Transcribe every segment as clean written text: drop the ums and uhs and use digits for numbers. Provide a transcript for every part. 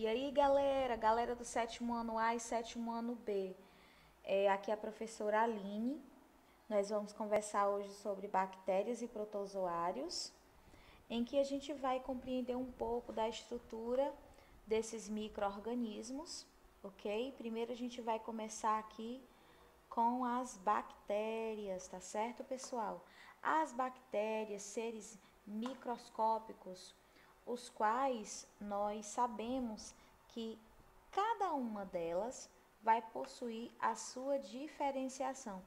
E aí, galera do sétimo ano A e sétimo ano B, aqui é a professora Aline. Nós vamos conversar hoje sobre bactérias e protozoários, em que a gente vai compreender um pouco da estrutura desses micro-organismos, ok? Primeiro a gente vai começar aqui com as bactérias, tá certo, pessoal? As bactérias, seres microscópicos, os quais nós sabemos que cada uma delas vai possuir a sua diferenciação.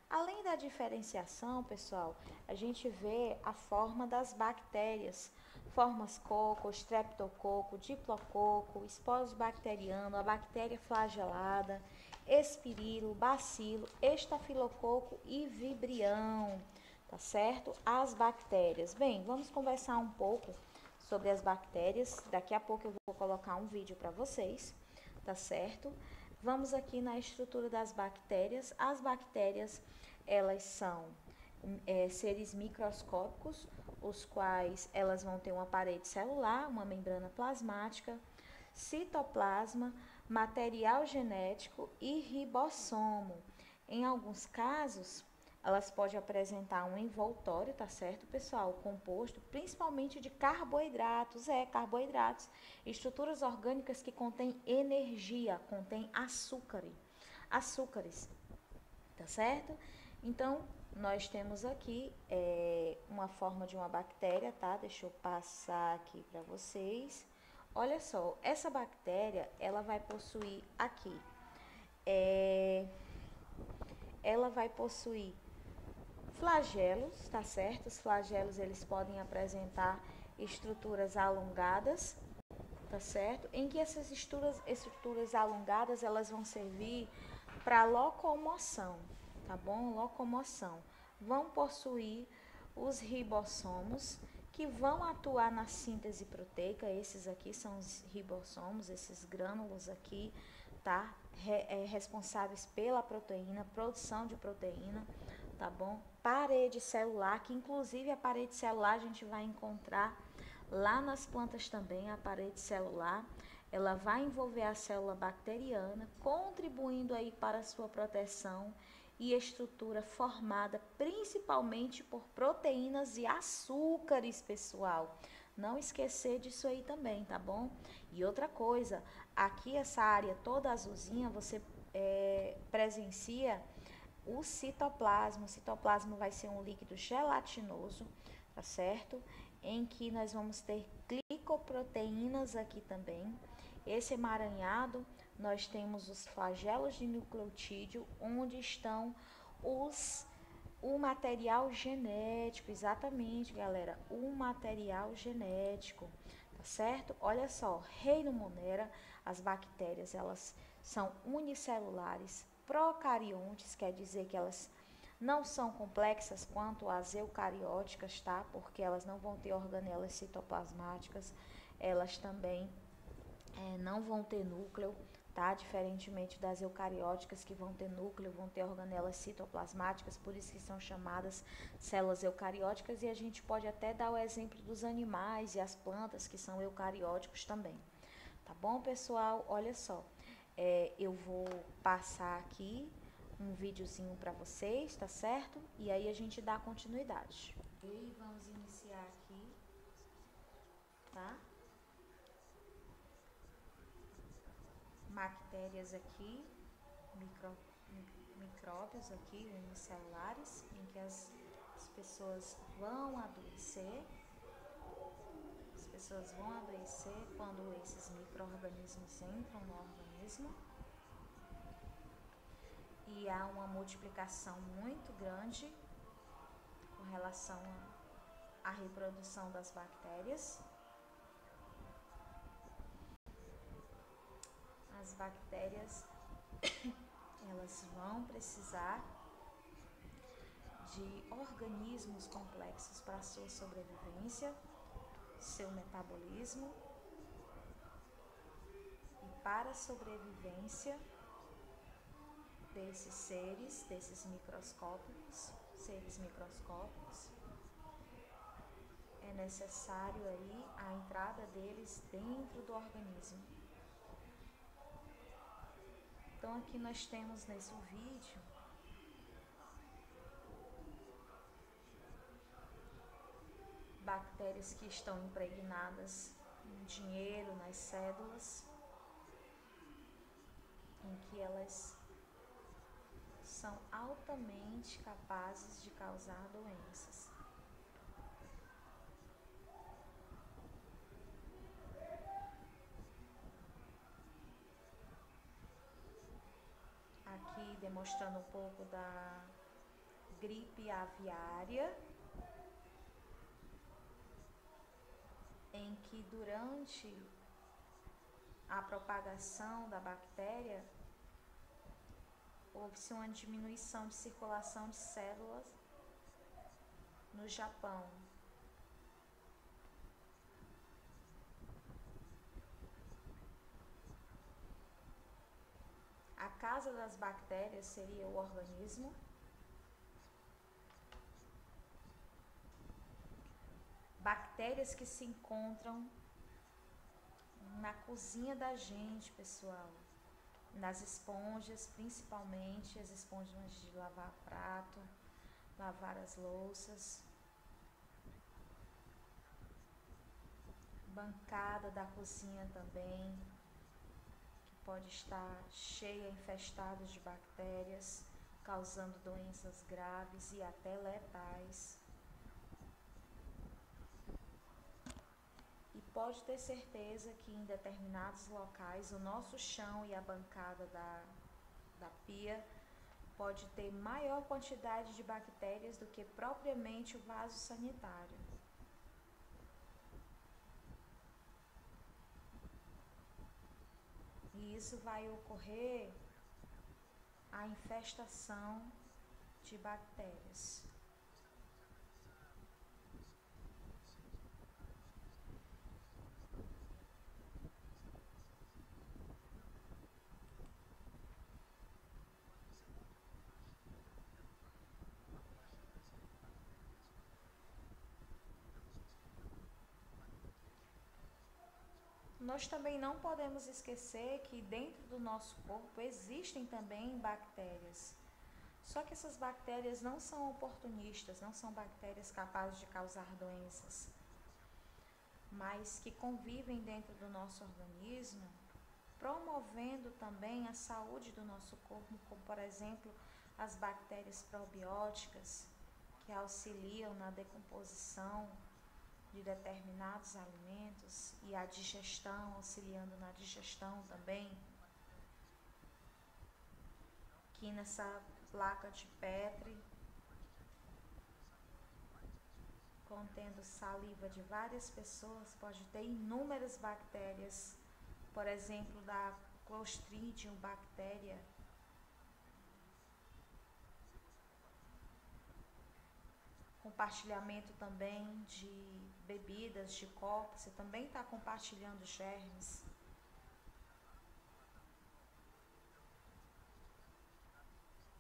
Além da diferenciação, pessoal, a gente vê a forma das bactérias, formas coco, streptococo, diplococo, espóreo bacteriano, a bactéria flagelada, espirilo, bacilo, estafilococo e vibrião, tá certo? As bactérias. Bem, vamos conversar um pouco sobre as bactérias. Daqui a pouco eu vou colocar um vídeo para vocês, tá certo? Vamos aqui na estrutura das bactérias. As bactérias, elas são seres microscópicos, os quais elas vão ter uma parede celular, uma membrana plasmática, citoplasma, material genético e ribossomo. Em alguns casos, elas podem apresentar um envoltório, tá certo, pessoal? Composto principalmente de carboidratos, carboidratos, estruturas orgânicas que contêm energia, contêm açúcares, tá certo? Então, nós temos aqui uma forma de uma bactéria, tá? Deixa eu passar aqui para vocês. Olha só, essa bactéria, ela vai possuir aqui, ela vai possuir flagelos, tá certo? Os flagelos, eles podem apresentar estruturas alongadas, tá certo? Em que essas estruturas alongadas, elas vão servir para locomoção, tá bom? Locomoção. Vão possuir os ribossomos, que vão atuar na síntese proteica. Esses aqui são os ribossomos, esses grânulos aqui, tá? Responsáveis pela proteína, produção de proteína, tá bom? Parede celular, que inclusive a parede celular a gente vai encontrar lá nas plantas também, a parede celular. Ela vai envolver a célula bacteriana, contribuindo aí para a sua proteção e estrutura formada principalmente por proteínas e açúcares, pessoal. Não esquecer disso aí também, tá bom? E outra coisa, aqui essa área toda azulzinha, você presencia o citoplasma. O citoplasma vai ser um líquido gelatinoso, tá certo? Em que nós vamos ter glicoproteínas aqui também. Esse emaranhado, nós temos os flagelos de nucleotídeo, onde estão o material genético, exatamente, galera, o material genético, tá certo? Olha só, reino Monera, as bactérias, elas são unicelulares, procariontes, quer dizer que elas não são complexas quanto as eucarióticas, tá? Porque elas não vão ter organelas citoplasmáticas, elas também não vão ter núcleo, tá? Diferentemente das eucarióticas, que vão ter núcleo, vão ter organelas citoplasmáticas, por isso que são chamadas células eucarióticas, e a gente pode até dar o exemplo dos animais e as plantas, que são eucarióticos também. Tá bom, pessoal? Olha só, eu vou passar aqui um videozinho para vocês, tá certo? E aí a gente dá continuidade. E vamos iniciar aqui, tá? Bactérias aqui, micróbios aqui, unicelulares, em que as pessoas vão adoecer. As pessoas vão adoecer quando esses micro-organismos entram no organismo. E há uma multiplicação muito grande com relação à reprodução das bactérias. As bactérias, elas vão precisar de organismos complexos para a sua sobrevivência, seu metabolismo, e para a sobrevivência desses seres, desses seres microscópicos, é necessário aí a entrada deles dentro do organismo, Então aqui nós temos nesse vídeo bactérias que estão impregnadas no dinheiro, nas cédulas, em que elas são altamente capazes de causar doenças. Aqui demonstrando um pouco da gripe aviária, em que durante a propagação da bactéria houve-se uma diminuição de circulação de células no Japão. A casa das bactérias seria o organismo. Bactérias que se encontram na cozinha da gente, pessoal. Nas esponjas, principalmente as esponjas de lavar prato, lavar as louças. Bancada da cozinha também, que pode estar cheia, infestada de bactérias, causando doenças graves e até letais. E pode ter certeza que em determinados locais o nosso chão e a bancada da pia pode ter maior quantidade de bactérias do que propriamente o vaso sanitário. E isso vai ocorrer a infestação de bactérias. Nós também não podemos esquecer que dentro do nosso corpo existem também bactérias. Só que essas bactérias não são oportunistas, não são bactérias capazes de causar doenças, mas que convivem dentro do nosso organismo, promovendo também a saúde do nosso corpo, como por exemplo as bactérias probióticas, que auxiliam na decomposição de determinados alimentos e a digestão, auxiliando na digestão também. Aqui nessa placa de Petri, contendo saliva de várias pessoas, pode ter inúmeras bactérias, por exemplo, da Clostridium bactéria. Compartilhamento também de bebidas, de copos, você também está compartilhando germes.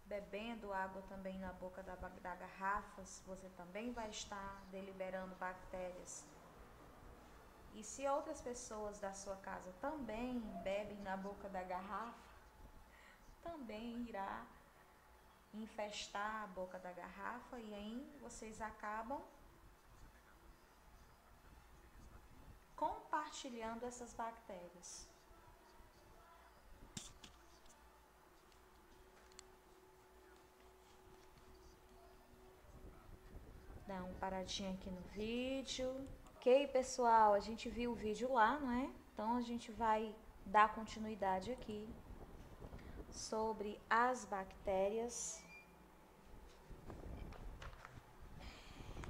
Bebendo água também na boca da garrafa, você também vai estar deliberando bactérias. E se outras pessoas da sua casa também bebem na boca da garrafa, também irá infestar a boca da garrafa e aí vocês acabam compartilhando essas bactérias. Dá uma paradinha aqui no vídeo. Ok, pessoal, a gente viu o vídeo lá, não é? Então a gente vai dar continuidade aqui sobre as bactérias.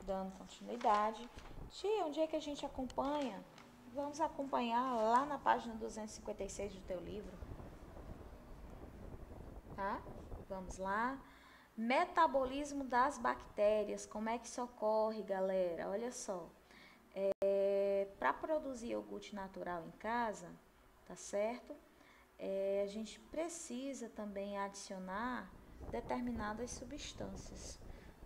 Dando continuidade. Tia, onde é que a gente acompanha? Vamos acompanhar lá na página 256 do teu livro. Tá? Vamos lá. Metabolismo das bactérias. Como é que isso ocorre, galera? Olha só. Para produzir iogurte natural em casa, tá certo? A gente precisa também adicionar determinadas substâncias,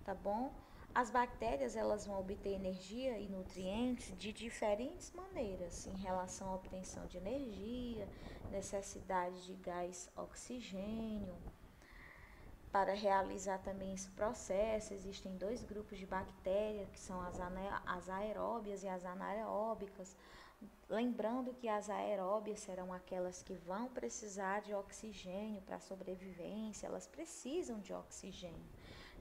tá bom? As bactérias, elas vão obter energia e nutrientes de diferentes maneiras em relação à obtenção de energia, necessidade de gás oxigênio. Para realizar também esse processo, existem dois grupos de bactérias, que são as aeróbias e as anaeróbicas. Lembrando que as aeróbias serão aquelas que vão precisar de oxigênio para a sobrevivência, elas precisam de oxigênio.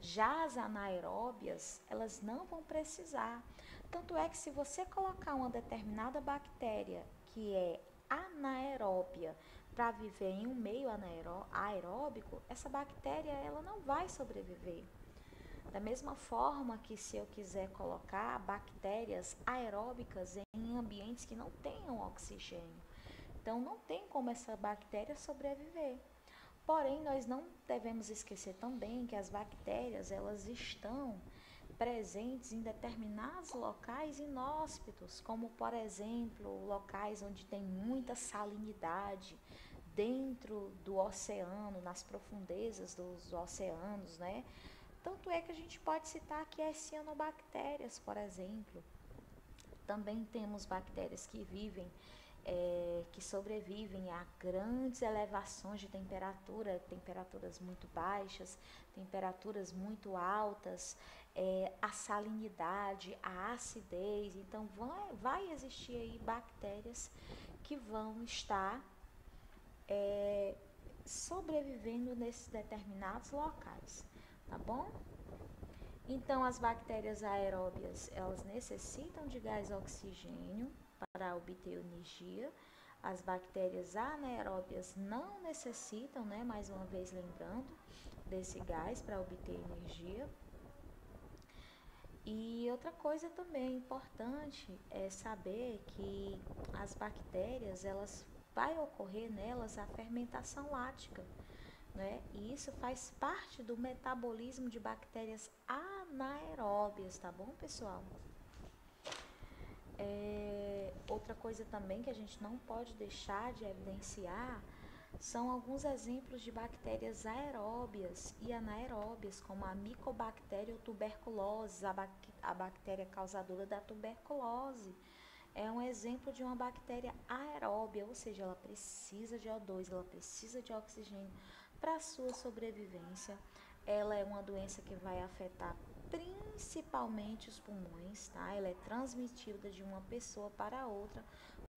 Já as anaeróbias, elas não vão precisar. Tanto é que se você colocar uma determinada bactéria que é anaeróbia para viver em um meio aeróbico, essa bactéria ela não vai sobreviver. Da mesma forma que se eu quiser colocar bactérias aeróbicas em ambientes que não tenham oxigênio, então não tem como essa bactéria sobreviver. Porém, nós não devemos esquecer também que as bactérias elas estão presentes em determinados locais inóspitos, como por exemplo, locais onde tem muita salinidade, dentro do oceano, nas profundezas dos oceanos, né? Tanto é que a gente pode citar aqui as cianobactérias, por exemplo. Também temos bactérias que vivem, que sobrevivem a grandes elevações de temperatura, temperaturas muito baixas, temperaturas muito altas, a salinidade, a acidez. Então, vai existir aí bactérias que vão estar sobrevivendo nesses determinados locais, tá bom? Então, as bactérias aeróbias, elas necessitam de gás oxigênio para obter energia. As bactérias anaeróbias não necessitam, né? Mais uma vez lembrando, desse gás para obter energia. E outra coisa também importante é saber que as bactérias, elas vai ocorrer nelas a fermentação lática, né? E isso faz parte do metabolismo de bactérias anaeróbias, tá bom, pessoal? Outra coisa também que a gente não pode deixar de evidenciar são alguns exemplos de bactérias aeróbias e anaeróbias, como a Mycobacterium tuberculosis, a bactéria causadora da tuberculose. É um exemplo de uma bactéria aeróbia, ou seja, ela precisa de O2, ela precisa de oxigênio para a sua sobrevivência. Ela é uma doença que vai afetar principalmente os pulmões, tá? Ela é transmitida de uma pessoa para outra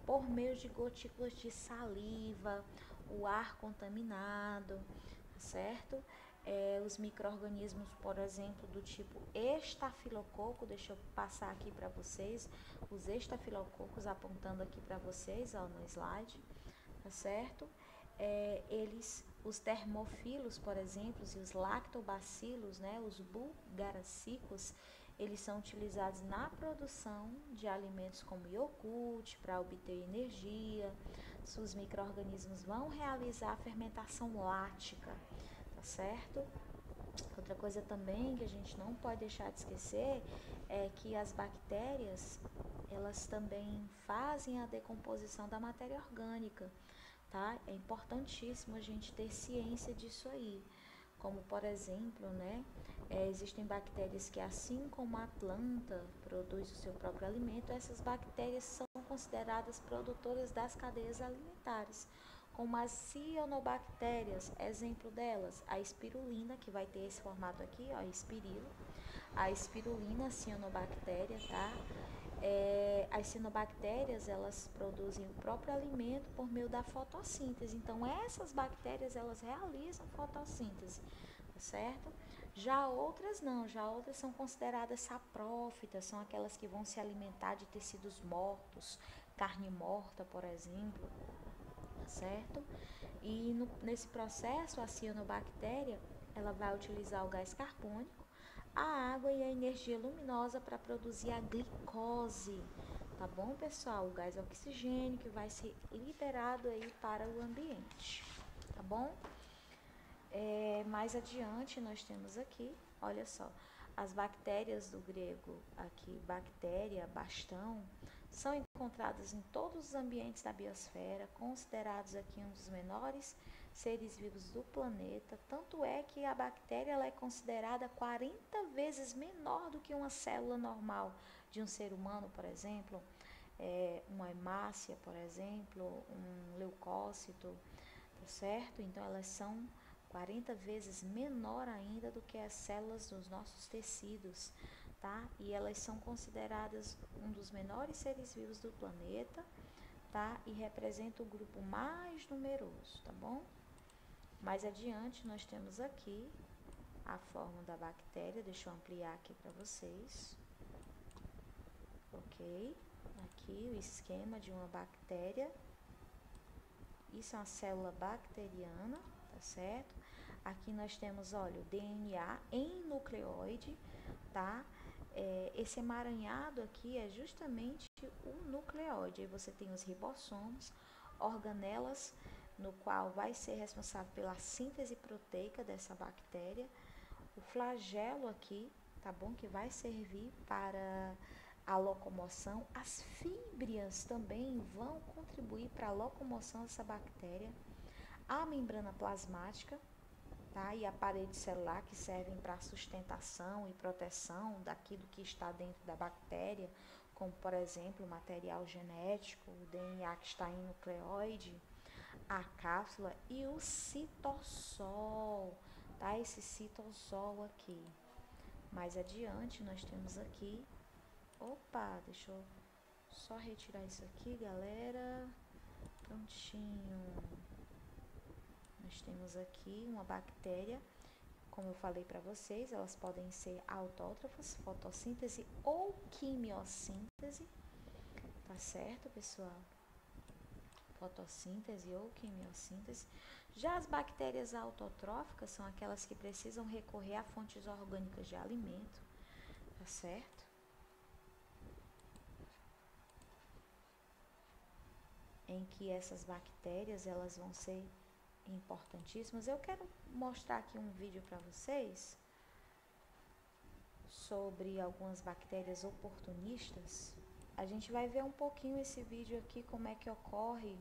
por meio de gotículas de saliva, o ar contaminado, certo? Os micro-organismos, por exemplo, do tipo estafilococo, deixa eu passar aqui para vocês, os estafilococos apontando aqui para vocês, ó, no slide, tá certo? Os termofilos, por exemplo, e os lactobacilos, né, os bulgaricicos, eles são utilizados na produção de alimentos como iogurte para obter energia. Os micro-organismos vão realizar a fermentação lática, tá certo? Outra coisa também que a gente não pode deixar de esquecer é que as bactérias, elas também fazem a decomposição da matéria orgânica, tá? É importantíssimo a gente ter ciência disso aí. Como, por exemplo, né, existem bactérias que, assim como a planta produz o seu próprio alimento, essas bactérias são consideradas produtoras das cadeias alimentares, como as cianobactérias, exemplo delas, a espirulina, que vai ter esse formato aqui, ó, espirilo, a espirulina cianobactéria, tá? As cianobactérias, elas produzem o próprio alimento por meio da fotossíntese, então essas bactérias, elas realizam fotossíntese, tá certo? Já outras não, já outras são consideradas saprófitas, são aquelas que vão se alimentar de tecidos mortos, carne morta, por exemplo, tá certo? E nesse processo, a cianobactéria, ela vai utilizar o gás carbônico, a água e a energia luminosa para produzir a glicose, tá bom, pessoal? O gás oxigênio que vai ser liberado aí para o ambiente, tá bom? Mais adiante nós temos aqui, olha só, as bactérias do grego aqui, bactéria, bastão, são encontradas em todos os ambientes da biosfera, considerados aqui um dos menores seres vivos do planeta. Tanto é que a bactéria ela é considerada 40 vezes menor do que uma célula normal de um ser humano, por exemplo, uma hemácia, por exemplo, um leucócito, tá certo? Então elas são 40 vezes menor ainda do que as células dos nossos tecidos, tá? E elas são consideradas um dos menores seres vivos do planeta, tá? E representa o grupo mais numeroso, tá bom? Mais adiante nós temos aqui a forma da bactéria, deixa eu ampliar aqui para vocês, ok? Aqui o esquema de uma bactéria, isso é uma célula bacteriana, tá certo? Aqui nós temos, olha, o DNA em nucleoide, tá? Esse emaranhado aqui é justamente o nucleóide. Aí você tem os ribossomos, organelas, no qual vai ser responsável pela síntese proteica dessa bactéria. O flagelo aqui, tá bom? Que vai servir para a locomoção. As fíbrias também vão contribuir para a locomoção dessa bactéria. A membrana plasmática, tá? E a parede celular, que servem para sustentação e proteção daquilo que está dentro da bactéria, como por exemplo o material genético, o DNA que está em nucleóide, a cápsula e o citossol, tá? Esse citossol aqui. Mais adiante nós temos aqui, opa, deixa eu só retirar isso aqui, galera, prontinho. Nós temos aqui uma bactéria, como eu falei para vocês, elas podem ser autótrofas, fotossíntese ou quimiossíntese, tá certo, pessoal? Fotossíntese ou quimiossíntese. Já as bactérias autotróficas são aquelas que precisam recorrer a fontes orgânicas de alimento, tá certo? Em que essas bactérias elas vão ser importantíssimas. Eu quero mostrar aqui um vídeo para vocês sobre algumas bactérias oportunistas. A gente vai ver um pouquinho esse vídeo aqui, como é que ocorre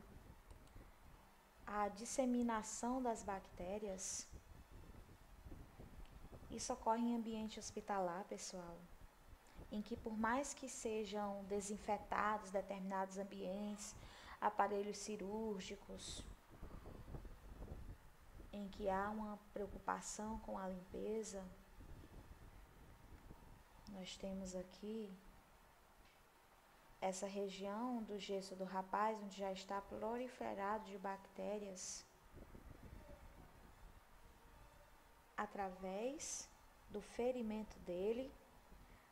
a disseminação das bactérias. Isso ocorre em ambiente hospitalar, pessoal, em que por mais que sejam desinfetados determinados ambientes, aparelhos cirúrgicos, em que há uma preocupação com a limpeza, nós temos aqui essa região do gesso do rapaz, onde já está proliferado de bactérias, através do ferimento dele.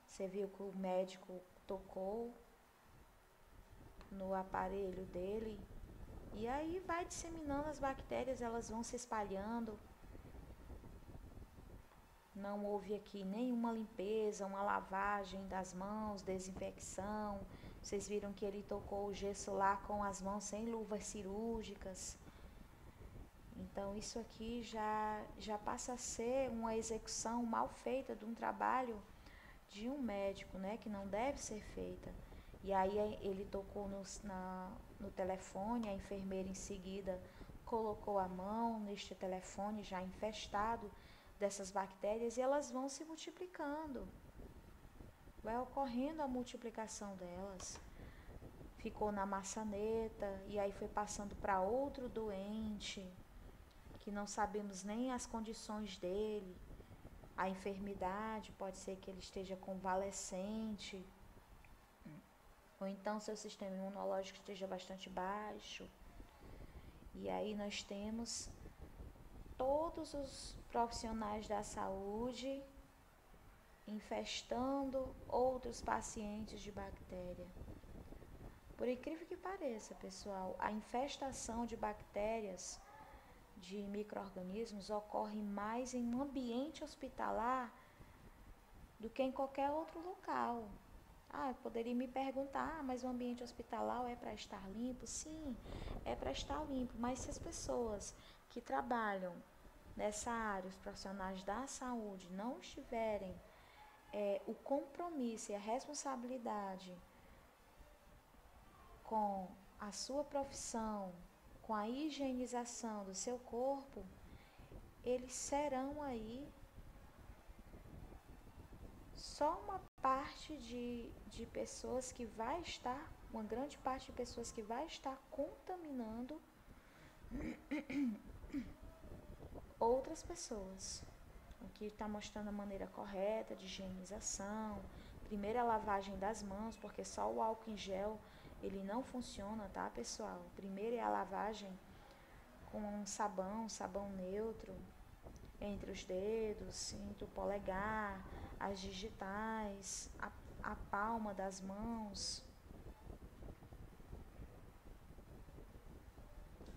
Você viu que o médico tocou no aparelho dele, e aí vai disseminando as bactérias, elas vão se espalhando. Não houve aqui nenhuma limpeza, uma lavagem das mãos, desinfecção. Vocês viram que ele tocou o gesso lá com as mãos sem luvas cirúrgicas. Então isso aqui já passa a ser uma execução mal feita de um trabalho de um médico, né, que não deve ser feita. E aí ele tocou no telefone, a enfermeira em seguida colocou a mão neste telefone já infestado dessas bactérias, e elas vão se multiplicando. Vai ocorrendo a multiplicação delas. Ficou na maçaneta e aí foi passando para outro doente, que não sabemos nem as condições dele. A enfermidade, pode ser que ele esteja convalescente, ou então seu sistema imunológico esteja bastante baixo. E aí nós temos todos os profissionais da saúde infestando outros pacientes de bactéria. Por incrível que pareça, pessoal, a infestação de bactérias, de micro-organismos, ocorre mais em um ambiente hospitalar do que em qualquer outro local. Eu poderia me perguntar, mas o ambiente hospitalar é para estar limpo? Sim, é para estar limpo, mas se as pessoas que trabalham nessa área, os profissionais da saúde, não tiverem o compromisso e a responsabilidade com a sua profissão, com a higienização do seu corpo, eles serão aí só uma parte de pessoas que vai estar, uma grande parte de pessoas que vai estar contaminando outras pessoas. Aqui está mostrando a maneira correta de higienização. Primeiro a lavagem das mãos, porque só o álcool em gel ele não funciona, tá, pessoal? Primeiro é a lavagem com um sabão neutro, entre os dedos, entre o polegar, as digitais, a palma das mãos.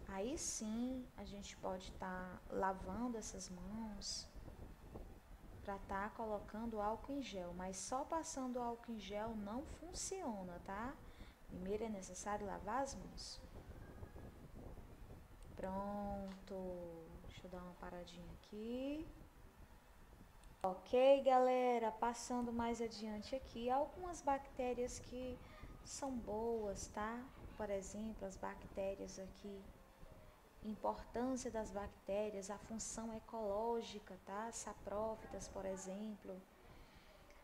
Aí sim a gente pode estar lavando essas mãos para estar colocando álcool em gel, mas só passando álcool em gel não funciona, tá? Primeiro é necessário lavar as mãos. Pronto, deixa eu dar uma paradinha aqui. Ok, galera, passando mais adiante aqui, algumas bactérias que são boas, tá? Por exemplo, as bactérias aqui, importância das bactérias, a função ecológica, tá? Saprófitas, por exemplo.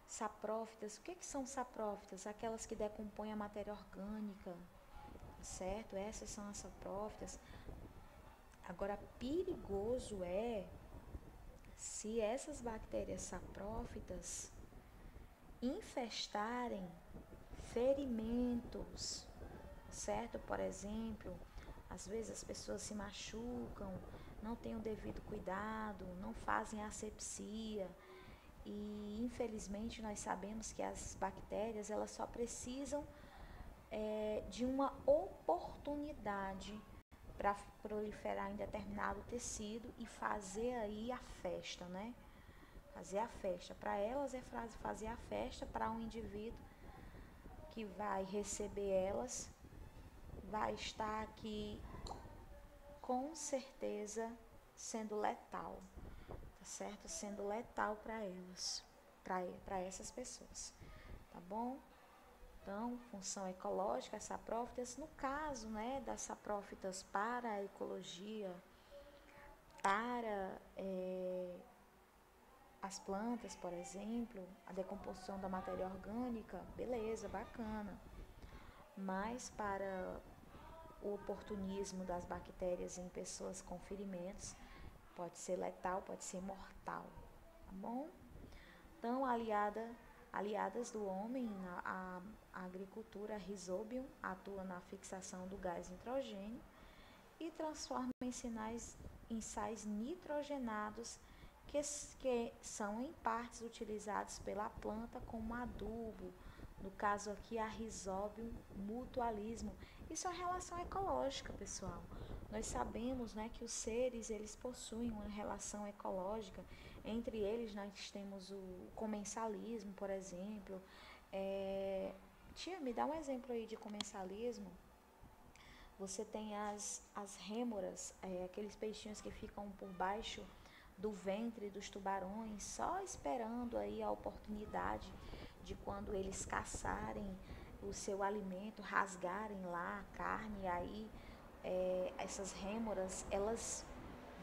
Saprófitas, o que são saprófitas? Aquelas que decompõem a matéria orgânica, certo? Essas são as saprófitas. Agora, perigoso é se essas bactérias saprófitas infestarem ferimentos, certo? Por exemplo, às vezes as pessoas se machucam, não têm o devido cuidado, não fazem asepsia e infelizmente nós sabemos que as bactérias elas só precisam de uma oportunidade para proliferar em determinado tecido e fazer aí a festa, né? Fazer a festa. Para elas é fazer a festa, para um indivíduo que vai receber elas, vai estar aqui com certeza sendo letal, tá certo? Sendo letal para elas, para essas pessoas, tá bom? Então, função ecológica, saprófitas, no caso, né, das saprófitas para a ecologia, para as plantas, por exemplo, a decomposição da matéria orgânica, beleza, bacana. Mas para o oportunismo das bactérias em pessoas com ferimentos, pode ser letal, pode ser mortal, tá bom? Então, aliadas do homem, a agricultura, a Rhizobium atua na fixação do gás nitrogênio e transforma em sais nitrogenados que são em partes utilizados pela planta como adubo. No caso aqui, a Rhizobium mutualismo. Isso é uma relação ecológica, pessoal. Nós sabemos, né, que os seres eles possuem uma relação ecológica. Entre eles, nós temos o comensalismo, por exemplo. Tia, me dá um exemplo aí de comensalismo. Você tem as rêmoras, aqueles peixinhos que ficam por baixo do ventre dos tubarões, só esperando aí a oportunidade de quando eles caçarem o seu alimento, rasgarem lá a carne, e aí essas rêmoras, elas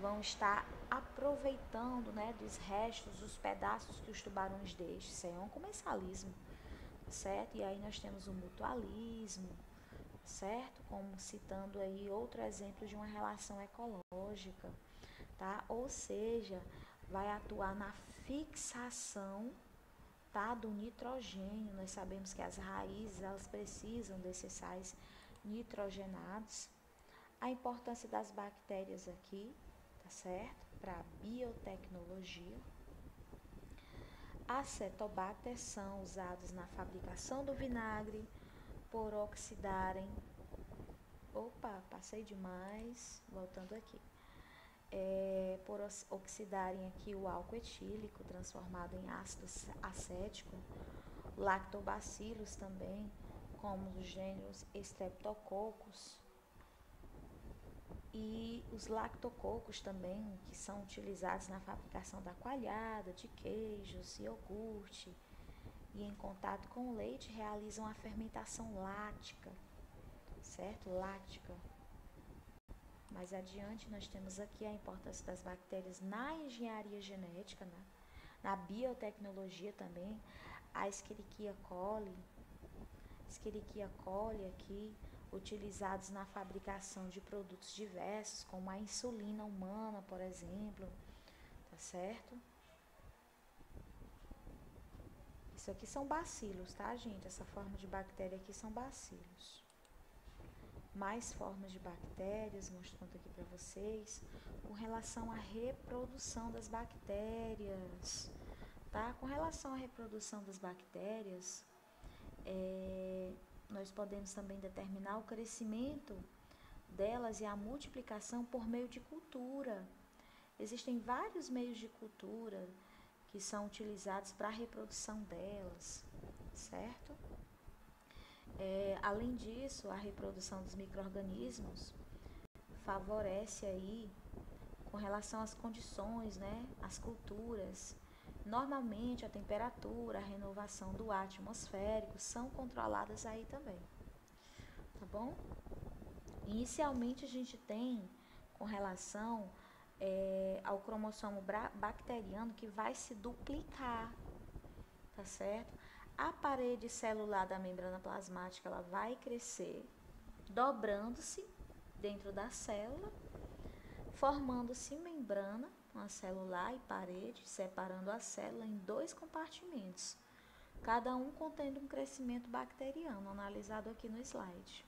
vão estar aproveitando, né, dos restos, dos pedaços que os tubarões deixam. Isso é um comensalismo, certo? E aí nós temos o mutualismo, certo? Como citando aí outro exemplo de uma relação ecológica, tá? Ou seja, vai atuar na fixação, tá, do nitrogênio. Nós sabemos que as raízes, elas precisam desses sais nitrogenados. A importância das bactérias aqui, tá certo? Para a biotecnologia. As cetobacter são usados na fabricação do vinagre por oxidarem. Opa, passei demais, voltando aqui. Por oxidarem aqui o álcool etílico transformado em ácido acético, lactobacillus também, como os gêneros Streptococcus e os lactococos também, que são utilizados na fabricação da coalhada, de queijos, iogurte, e em contato com o leite realizam a fermentação láctica, certo? Láctica. Mais adiante, nós temos aqui a importância das bactérias na engenharia genética, na biotecnologia também, a Escherichia coli aqui, utilizados na fabricação de produtos diversos, como a insulina humana, por exemplo, tá certo? Isso aqui são bacilos, tá, gente? Essa forma de bactéria aqui são bacilos. Mais formas de bactérias, mostrando aqui para vocês, com relação à reprodução das bactérias, tá? Com relação à reprodução das bactérias, nós podemos também determinar o crescimento delas e a multiplicação por meio de cultura. Existem vários meios de cultura que são utilizados para a reprodução delas, certo? Além disso, a reprodução dos micro-organismos favorece aí com relação às condições, né? As culturas. Normalmente a temperatura, a renovação do ar atmosférico são controladas aí também, tá bom? Inicialmente a gente tem com relação ao cromossomo bacteriano que vai se duplicar, tá certo? A parede celular da membrana plasmática ela vai crescer, dobrando-se dentro da célula, formando-se membrana, uma celular e parede, separando a célula em dois compartimentos, cada um contendo um crescimento bacteriano, analisado aqui no slide.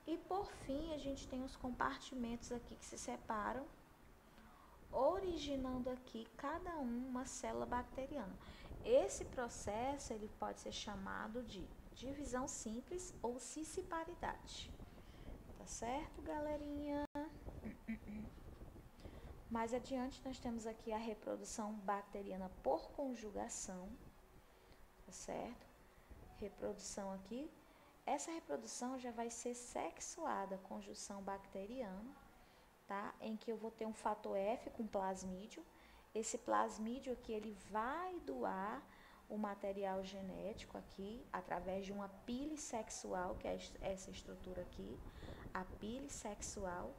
E por fim, a gente tem os compartimentos aqui que se separam, originando aqui cada uma célula bacteriana. Esse processo ele pode ser chamado de divisão simples ou cisciparidade. Tá certo, galerinha? Mais adiante nós temos aqui a reprodução bacteriana por conjugação, tá certo? Reprodução aqui. Essa reprodução já vai ser sexuada, conjunção bacteriana, tá? Em que eu vou ter um fator F com plasmídio. Esse plasmídio aqui, ele vai doar o material genético aqui, através de uma pile sexual, que é essa estrutura aqui, a pile sexual.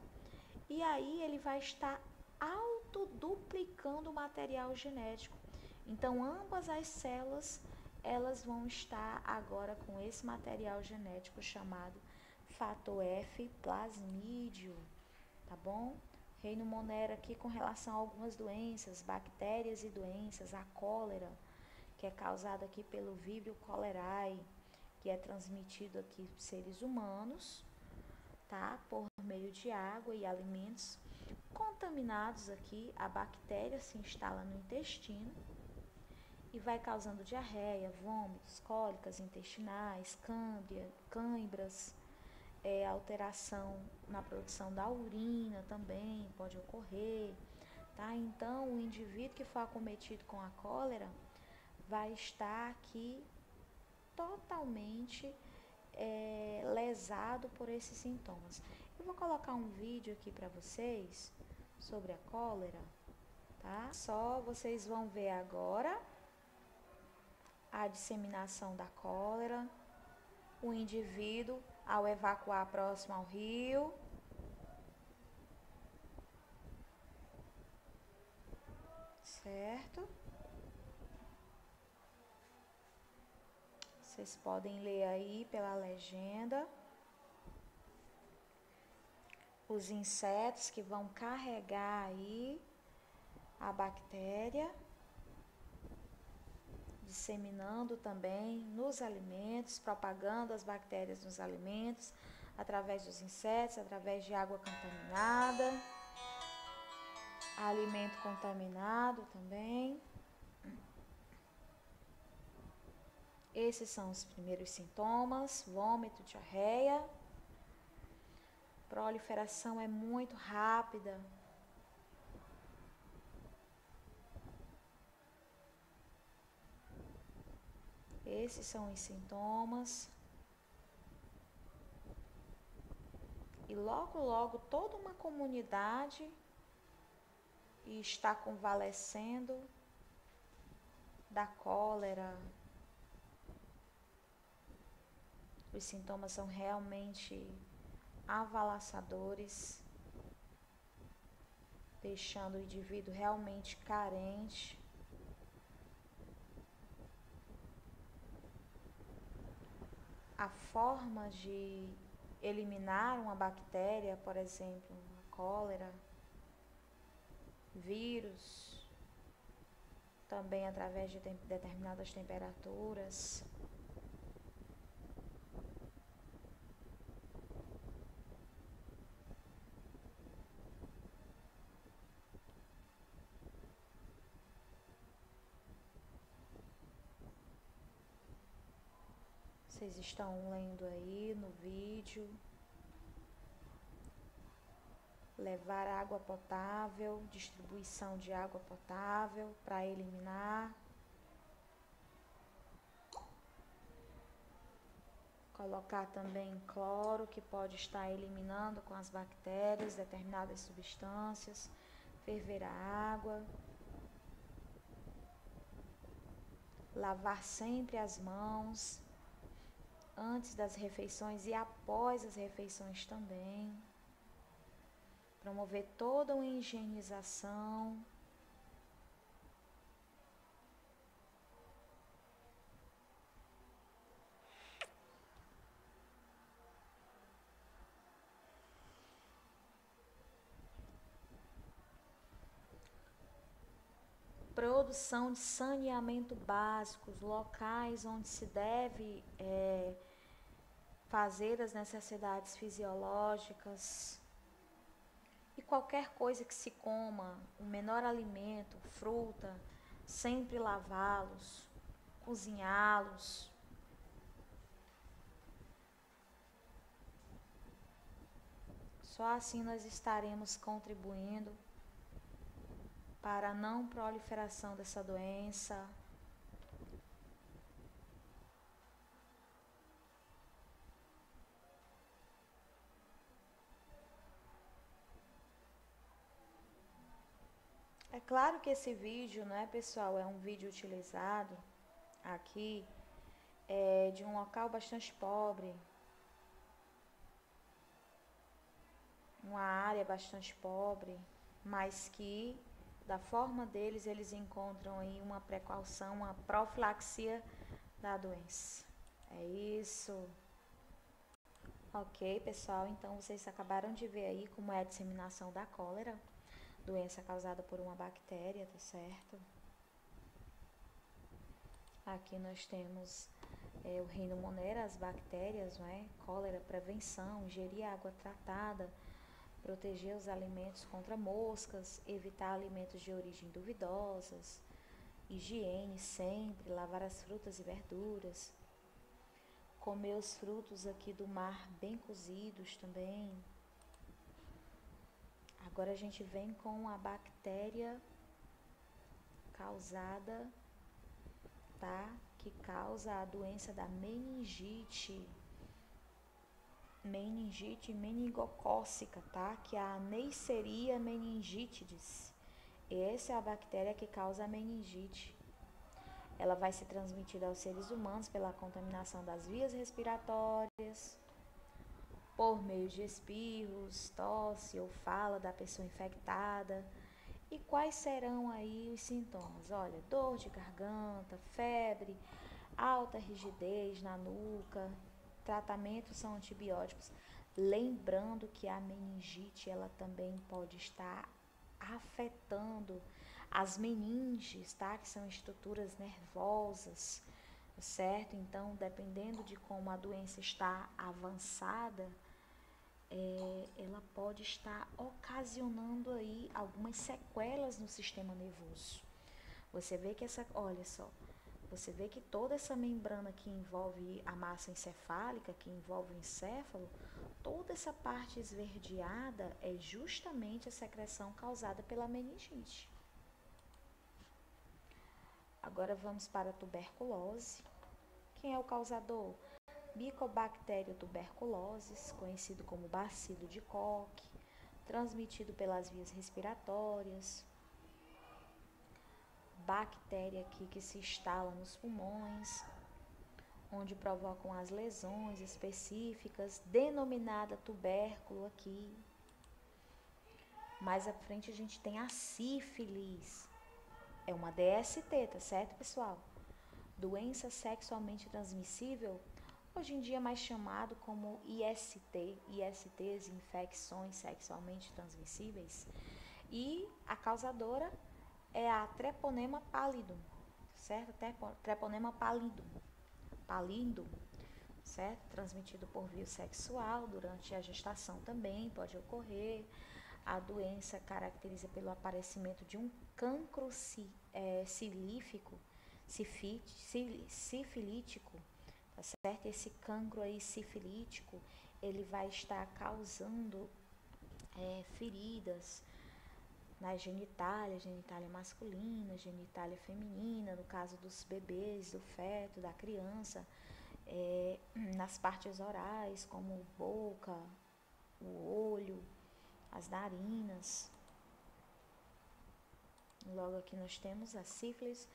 E aí, ele vai estar autoduplicando o material genético. Então, ambas as células, elas vão estar agora com esse material genético chamado fator F plasmídio, tá bom? Reino Monera aqui com relação a algumas doenças, bactérias e doenças, a cólera, que é causada aqui pelo Vibrio cholerae, que é transmitido aqui por seres humanos, tá? Por meio de água e alimentos contaminados aqui, a bactéria se instala no intestino e vai causando diarreia, vômitos, cólicas intestinais, cãibras, alteração na produção da urina também pode ocorrer, tá? Então, o indivíduo que for acometido com a cólera vai estar aqui totalmente lesado por esses sintomas. Eu vou colocar um vídeo aqui para vocês sobre a cólera, tá? Só vocês vão ver agora a disseminação da cólera, o indivíduo ao evacuar próximo ao rio, certo? Vocês podem ler aí pela legenda. Os insetos que vão carregar aí a bactéria, disseminando também nos alimentos, propagando as bactérias nos alimentos, através dos insetos, através de água contaminada, alimento contaminado também. Esses são os primeiros sintomas: vômito, diarreia. Proliferação é muito rápida. Esses são os sintomas. E logo, logo, toda uma comunidade está convalescendo da cólera. Os sintomas são realmente avassaladores, deixando o indivíduo realmente carente. A forma de eliminar uma bactéria, por exemplo, a cólera, vírus, também através de determinadas temperaturas. Vocês estão lendo aí no vídeo. Levar água potável, distribuição de água potável para eliminar. Colocar também cloro, que pode estar eliminando com as bactérias determinadas substâncias. Ferver a água. Lavar sempre as mãos antes das refeições e após as refeições também. Promover toda uma higienização. Produção de saneamento básico, locais onde se deve fazer as necessidades fisiológicas. E qualquer coisa que se coma, o menor alimento, fruta, sempre lavá-los, cozinhá-los. Só assim nós estaremos contribuindo para a não proliferação dessa doença. É claro que esse vídeo, né, pessoal, é um vídeo utilizado aqui de um local bastante pobre, uma área bastante pobre, mas que da forma deles eles encontram aí uma precaução, uma profilaxia da doença. É isso. Ok, pessoal, então vocês acabaram de ver aí como é a disseminação da cólera, doença causada por uma bactéria, tá certo? Aqui nós temos o reino Monera, as bactérias, não é? Cólera, prevenção, ingerir água tratada, proteger os alimentos contra moscas, evitar alimentos de origem duvidosas, higiene sempre, lavar as frutas e verduras, comer os frutos aqui do mar bem cozidos também. Agora a gente vem com a bactéria causada, tá? Que causa a doença da meningite. Meningite meningocócica, tá? Que é a Neisseria meningitidis. Essa é a bactéria que causa a meningite. Ela vai ser transmitida aos seres humanos pela contaminação das vias respiratórias, por meio de espirros, tosse ou fala da pessoa infectada. E quais serão aí os sintomas? Olha, dor de garganta, febre, alta rigidez na nuca. Tratamentos são antibióticos. Lembrando que a meningite, ela também pode estar afetando as meninges, tá? Que são estruturas nervosas, certo? Então, dependendo de como a doença está avançada, ela pode estar ocasionando aí algumas sequelas no sistema nervoso. Você vê que olha só, você vê que toda essa membrana que envolve a massa encefálica, que envolve o encéfalo, toda essa parte esverdeada é justamente a secreção causada pela meningite. Agora vamos para a tuberculose. Quem é o causador? Mycobacterium tuberculosis, conhecido como bacilo de Koch, transmitido pelas vias respiratórias. Bactéria aqui que se instala nos pulmões, onde provocam as lesões específicas, denominada tubérculo aqui. Mais à frente a gente tem a sífilis. É uma DST, tá certo, pessoal? Doença sexualmente transmissível, hoje em dia mais chamado como ISTs, infecções sexualmente transmissíveis. E a causadora é a Treponema pallidum, certo? Treponema pallidum, certo? Transmitido por via sexual, durante a gestação também pode ocorrer. A doença caracteriza pelo aparecimento de um cancro sifilítico, tá certo? Esse cancro aí sifilítico, ele vai estar causando feridas na genitália masculina, genitália feminina, no caso dos bebês, do feto, da criança, nas partes orais, como boca, o olho, as narinas. Logo aqui nós temos a sífilis.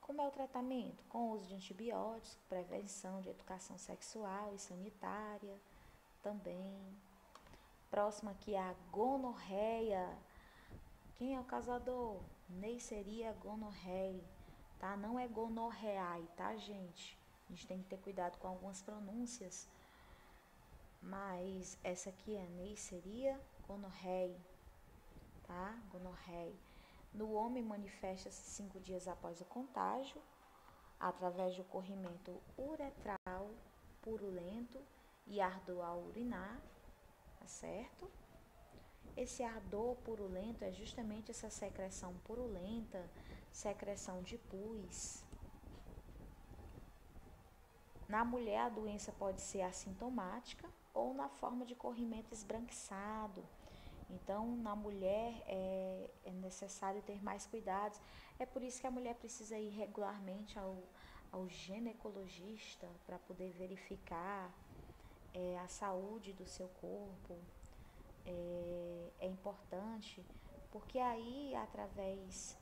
Como é o tratamento? Com uso de antibióticos, prevenção de educação sexual e sanitária também. Próximo aqui é a gonorreia. Quem é o causador? Neisseria gonorreae, tá? Não é gonorreae, tá, gente? A gente tem que ter cuidado com algumas pronúncias. Mas essa aqui é Neisseria gonorreae, tá? Gonorreae. No homem manifesta-se 5 dias após o contágio, através do corrimento uretral purulento e ardor ao urinar, tá certo? Esse ardor purulento é justamente essa secreção purulenta, secreção de pus. Na mulher, a doença pode ser assintomática ou na forma de corrimento esbranquiçado. Então, na mulher é necessário ter mais cuidados. É por isso que a mulher precisa ir regularmente ao ginecologista para poder verificar a saúde do seu corpo. É importante, porque aí, através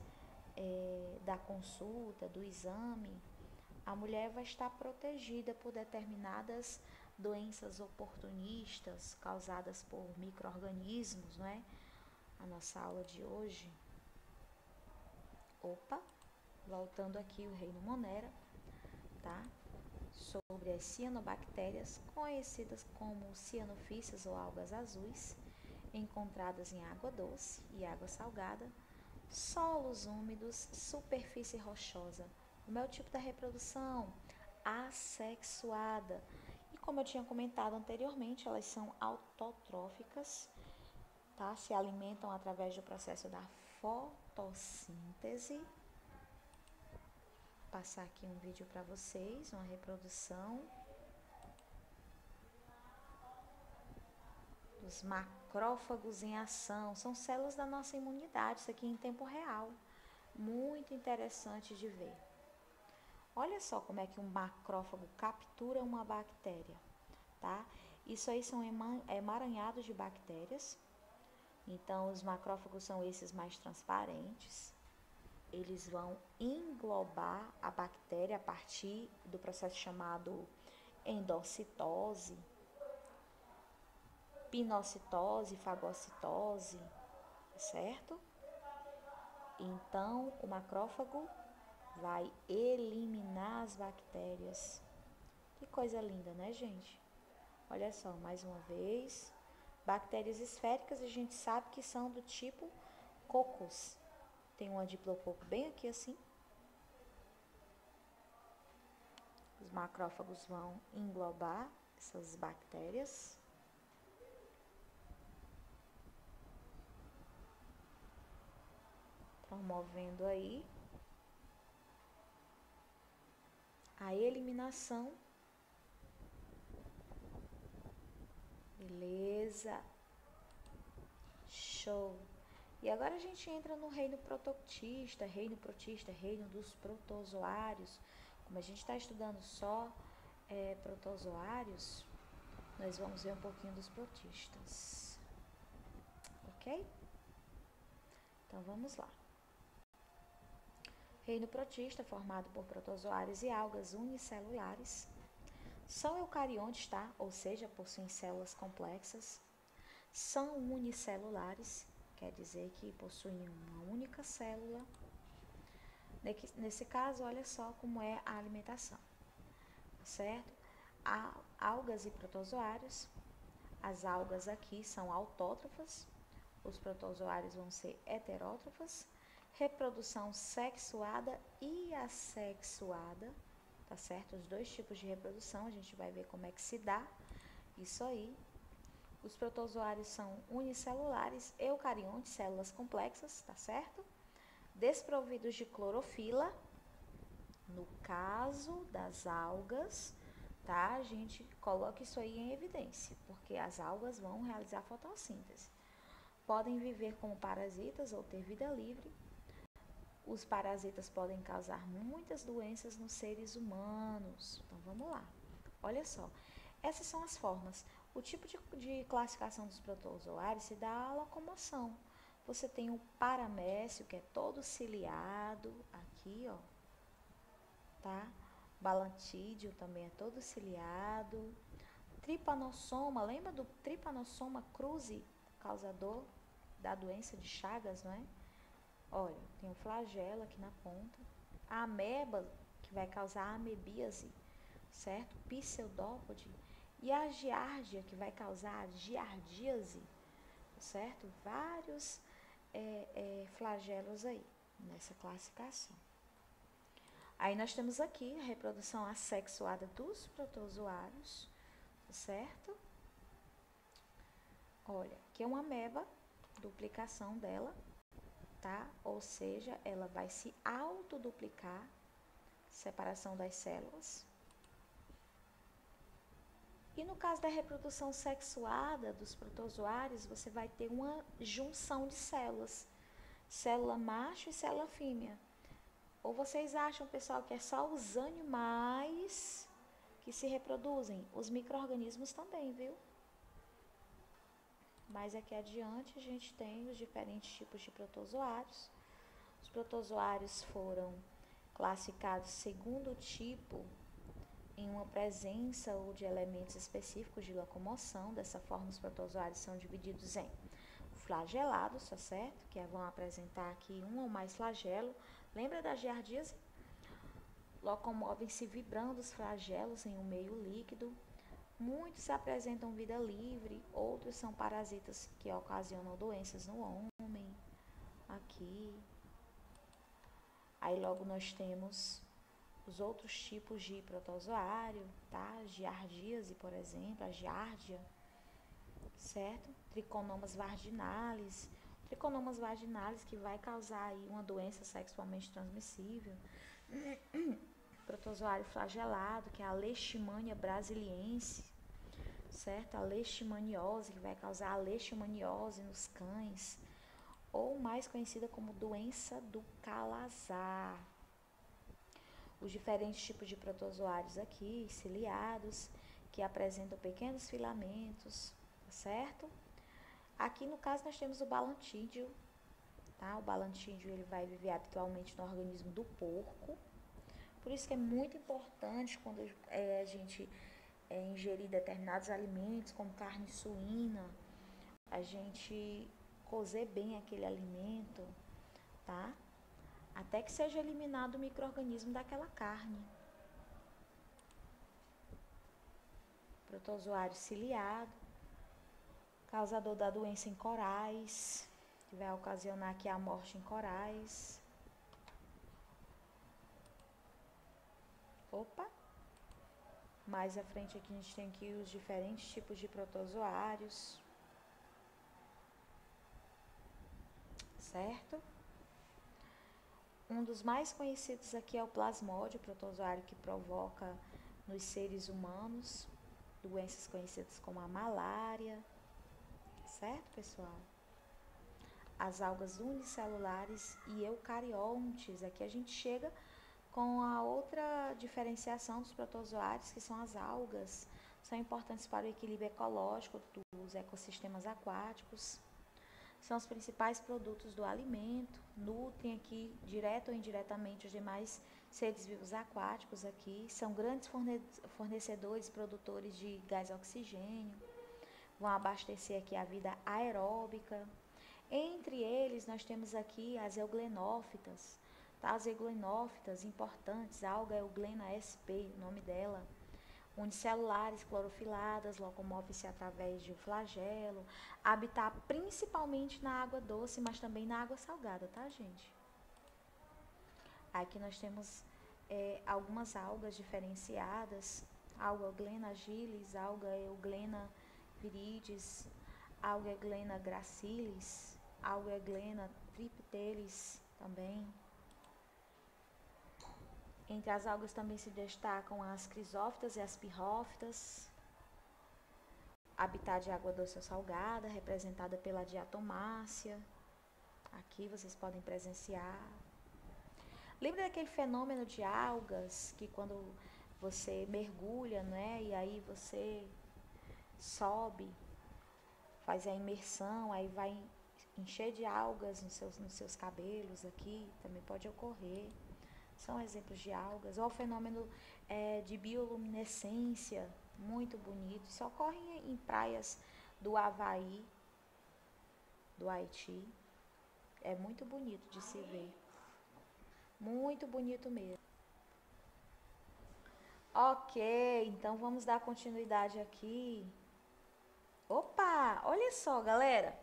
da consulta, do exame, a mulher vai estar protegida por determinadas doenças oportunistas causadas por micro-organismos, não é? A nossa aula de hoje. Voltando aqui o reino Monera, tá? Sobre as cianobactérias, conhecidas como cianofícias ou algas azuis, encontradas em água doce e água salgada, solos úmidos, superfície rochosa. O meu tipo da reprodução? Assexuada. E como eu tinha comentado anteriormente, elas são autotróficas, tá? Se alimentam através do processo da fotossíntese. Vou passar aqui um vídeo para vocês, uma reprodução dos macrófagos em ação. São células da nossa imunidade, isso aqui em tempo real. Muito interessante de ver. Olha só como é que um macrófago captura uma bactéria, tá? Isso aí são emaranhados de bactérias. Então, os macrófagos são esses mais transparentes. Eles vão englobar a bactéria a partir do processo chamado endocitose, pinocitose, fagocitose, certo? Então, o macrófago vai eliminar as bactérias. Que coisa linda, né, gente? Olha só, mais uma vez. Bactérias esféricas, a gente sabe que são do tipo cocos. Tem um diplococo bem aqui assim. Os macrófagos vão englobar essas bactérias. Promovendo aí a eliminação. Beleza. Show. E agora a gente entra no reino protoctista, reino dos protozoários. Como a gente está estudando só protozoários, nós vamos ver um pouquinho dos protistas. Ok? Então vamos lá. Reino protista, formado por protozoários e algas unicelulares. São eucariontes, tá? Ou seja, possuem células complexas. São unicelulares, quer dizer que possuem uma única célula. Nesse caso, olha só como é a alimentação, certo? Há algas e protozoários. As algas aqui são autótrofas, os protozoários vão ser heterótrofas. Reprodução sexuada e assexuada, tá certo? Os dois tipos de reprodução, a gente vai ver como é que se dá isso aí. Os protozoários são unicelulares, eucariontes, células complexas, tá certo? Desprovidos de clorofila. No caso das algas, tá? A gente coloca isso aí em evidência, porque as algas vão realizar fotossíntese. Podem viver como parasitas ou ter vida livre. Os parasitas podem causar muitas doenças nos seres humanos. Então, vamos lá. Olha só, essas são as formas. O tipo de classificação dos protozoários se dá à locomoção. Você tem o paramécio, que é todo ciliado, aqui, ó, tá? Balantídeo também é todo ciliado. Tripanossoma, lembra do Trypanosoma cruzi, causador da doença de Chagas, não é? Olha, tem o flagelo aqui na ponta. A ameba, que vai causar a amebíase, certo? Pseudópode. E a giardia, que vai causar a giardíase, certo? Vários flagelos aí, nessa classificação. Aí nós temos aqui a reprodução assexuada dos protozoários, certo? Olha, aqui é uma ameba, duplicação dela, tá? Ou seja, ela vai se autoduplicar, separação das células. E no caso da reprodução sexuada dos protozoários, você vai ter uma junção de células, célula macho e célula fêmea. Ou vocês acham, pessoal, que é só os animais que se reproduzem? Os micro-organismos também, viu? Mas aqui adiante a gente tem os diferentes tipos de protozoários. Os protozoários foram classificados segundo o tipo em uma presença ou de elementos específicos de locomoção. Dessa forma, os protozoários são divididos em flagelados, tá certo? Que vão apresentar aqui um ou mais flagelos. Lembra da giardíase? Locomovem-se vibrando os flagelos em um meio líquido. Muitos apresentam vida livre, outros são parasitas que ocasionam doenças no homem. Aqui. Aí logo nós temos os outros tipos de protozoário, tá? Giardíase, por exemplo, a giardia, certo? Trichomonas vaginalis. Trichomonas vaginalis que vai causar aí uma doença sexualmente transmissível. Protozoário flagelado, que é a Leishmania brasiliense, certo? A leishmaniose, que vai causar a leishmaniose nos cães, ou mais conhecida como doença do calazar. Os diferentes tipos de protozoários aqui, ciliados, que apresentam pequenos filamentos, certo? Aqui no caso nós temos o balantídeo, tá? O balantídeo ele vai viver habitualmente no organismo do porco. Por isso que é muito importante quando a gente ingerir determinados alimentos, como carne suína, a gente cozer bem aquele alimento, tá? Até que seja eliminado o micro-organismo daquela carne. Protozoário ciliado, causador da doença em corais, que vai ocasionar aqui a morte em corais. Opa! Mais à frente aqui a gente tem aqui os diferentes tipos de protozoários, certo? Um dos mais conhecidos aqui é o plasmódio, protozoário que provoca nos seres humanos doenças conhecidas como a malária, certo, pessoal? As algas unicelulares e eucariontes, aqui a gente chega com a outra diferenciação dos protozoários, que são as algas. São importantes para o equilíbrio ecológico dos ecossistemas aquáticos. São os principais produtos do alimento, nutrem aqui, direto ou indiretamente, os demais seres vivos aquáticos aqui. São grandes fornecedores e produtores de gás oxigênio. Vão abastecer aqui a vida aeróbica. Entre deles, nós temos aqui as euglenófitas, tá? As euglenófitas importantes, a alga euglena sp, o nome dela, unicelulares, clorofiladas, locomove-se através de um flagelo, habitar principalmente na água doce, mas também na água salgada, tá, gente? Aqui nós temos algumas algas diferenciadas, alga euglena agilis, alga euglena viridis, alga euglena gracilis, alga euglena triptelis também. Entre as algas também se destacam as crisófitas e as pirrófitas. Habitat de água doce ou salgada, representada pela diatomácea. Aqui vocês podem presenciar. Lembra daquele fenômeno de algas que quando você mergulha, né? E aí você sobe, faz a imersão, aí vai encher de algas nos seus cabelos aqui, também pode ocorrer. São exemplos de algas. Ou o fenômeno de bioluminescência, muito bonito. Isso ocorre em praias do Havaí, do Haiti. É muito bonito de se ver. Muito bonito mesmo. Ok, então vamos dar continuidade aqui. Opa, olha só, galera.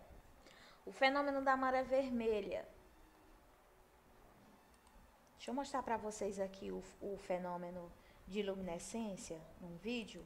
O fenômeno da maré vermelha. Deixa eu mostrar para vocês aqui o fenômeno de luminescência num vídeo.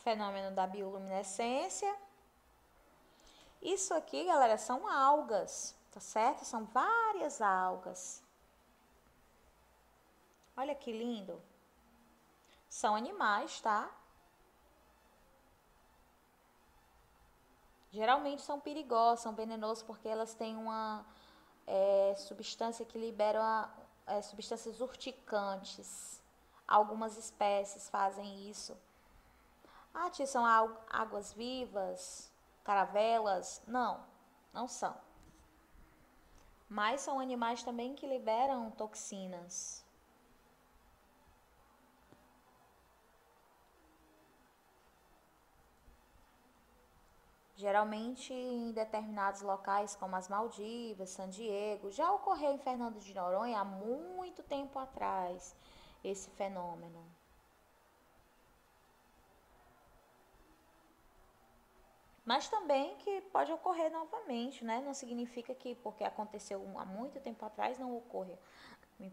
Fenômeno da bioluminescência. Isso aqui, galera, são algas, tá certo? São várias algas. Olha que lindo. São animais, tá? Geralmente são perigosas, são venenosas porque elas têm uma substância que libera substâncias urticantes. Algumas espécies fazem isso. Ah, tia, são águas vivas, caravelas? Não, não são. Mas são animais também que liberam toxinas. Geralmente em determinados locais como as Maldivas, San Diego. Já ocorreu em Fernando de Noronha há muito tempo atrás esse fenômeno. Mas também que pode ocorrer novamente, né? Não significa que porque aconteceu há muito tempo atrás não ocorre.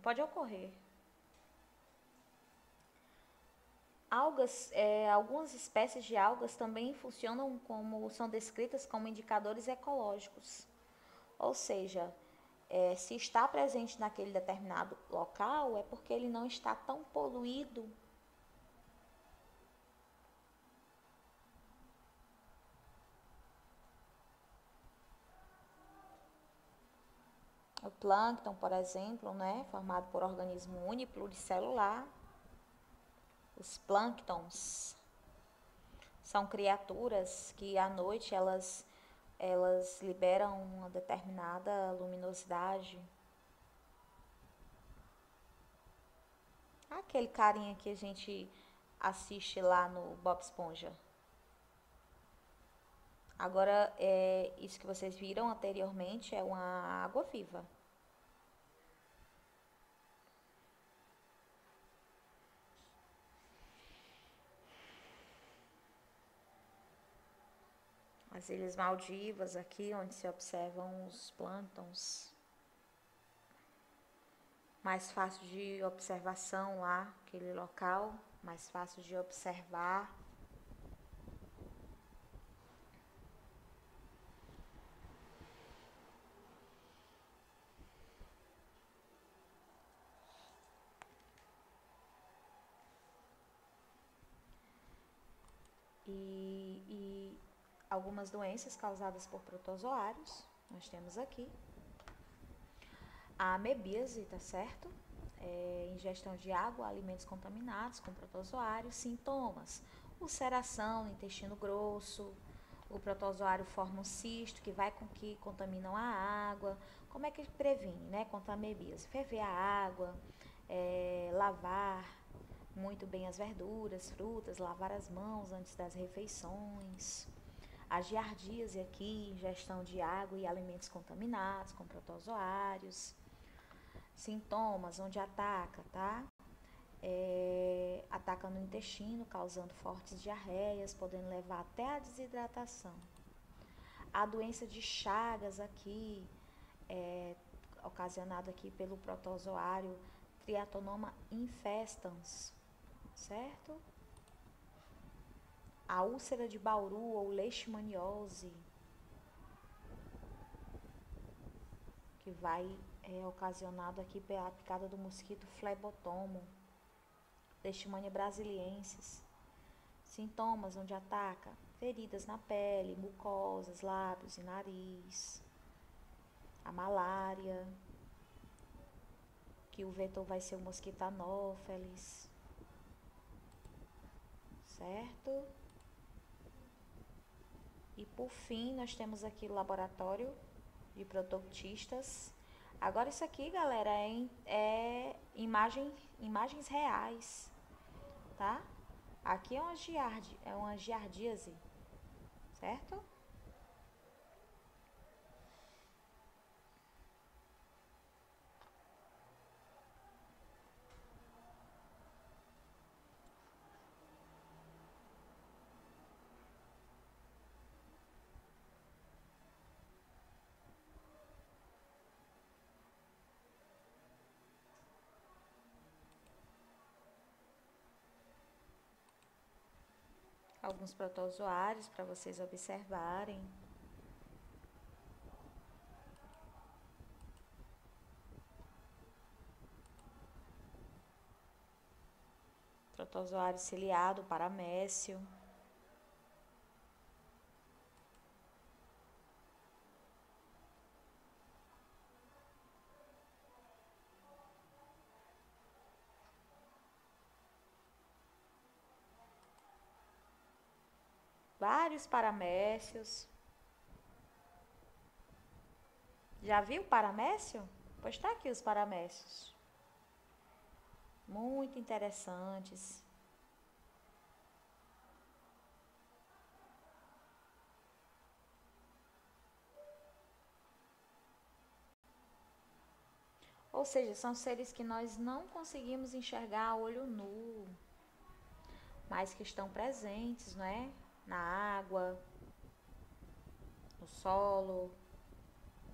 Pode ocorrer. Algas, algumas espécies de algas também funcionam como, são descritas como indicadores ecológicos. Ou seja, se está presente naquele determinado local, é porque ele não está tão poluído. O plâncton, por exemplo, né, formado por organismo unipluricelular. Os plânctons são criaturas que à noite elas liberam uma determinada luminosidade. Aquele carinha que a gente assiste lá no Bob Esponja. Agora, isso que vocês viram anteriormente é uma água viva. As Ilhas Maldivas, aqui onde se observam os plânctons. Mais fácil de observação lá, aquele local, mais fácil de observar. E algumas doenças causadas por protozoários, nós temos aqui a amebíase, tá certo? Ingestão de água, alimentos contaminados com protozoários. Sintomas: ulceração no intestino grosso. O protozoário forma um cisto que vai com que contaminam a água. Como é que previne, né, contra a amebíase? Ferver a água, lavar muito bem as verduras, frutas, lavar as mãos antes das refeições. A giardíase aqui, ingestão de água e alimentos contaminados com protozoários. Sintomas: onde ataca, tá? Ataca no intestino, causando fortes diarreias, podendo levar até a desidratação. A doença de Chagas aqui, ocasionada aqui pelo protozoário Triatonoma infestans, certo? A úlcera de Bauru ou leishmaniose, que vai ocasionado aqui pela picada do mosquito flebotomo, Leishmania brasiliensis. Sintomas: onde ataca, feridas na pele, mucosas, lábios e nariz. A malária, que o vetor vai ser o mosquito anófeles, certo? E por fim, nós temos aqui o laboratório de produtistas. Agora isso aqui, galera, é imagens reais, tá? Aqui é uma giardíase, certo? Alguns protozoários para vocês observarem. Protozoário ciliado, paramécio. Vários paramécios. Já viu paramécio? Pois tá aqui os paramécios. Muito interessantes. Ou seja, são seres que nós não conseguimos enxergar a olho nu, mas que estão presentes, não é? Na água, no solo,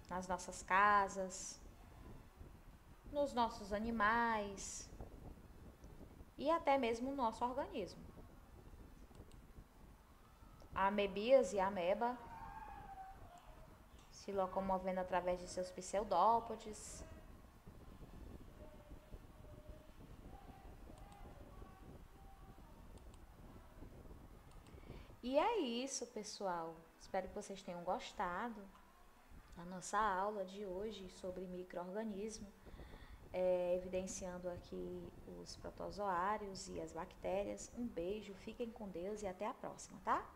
nas nossas casas, nos nossos animais e até mesmo no nosso organismo. A amebíase e a ameba se locomovendo através de seus pseudópodes. E é isso, pessoal. Espero que vocês tenham gostado da nossa aula de hoje sobre micro-organismo, evidenciando aqui os protozoários e as bactérias. Um beijo, fiquem com Deus e até a próxima, tá?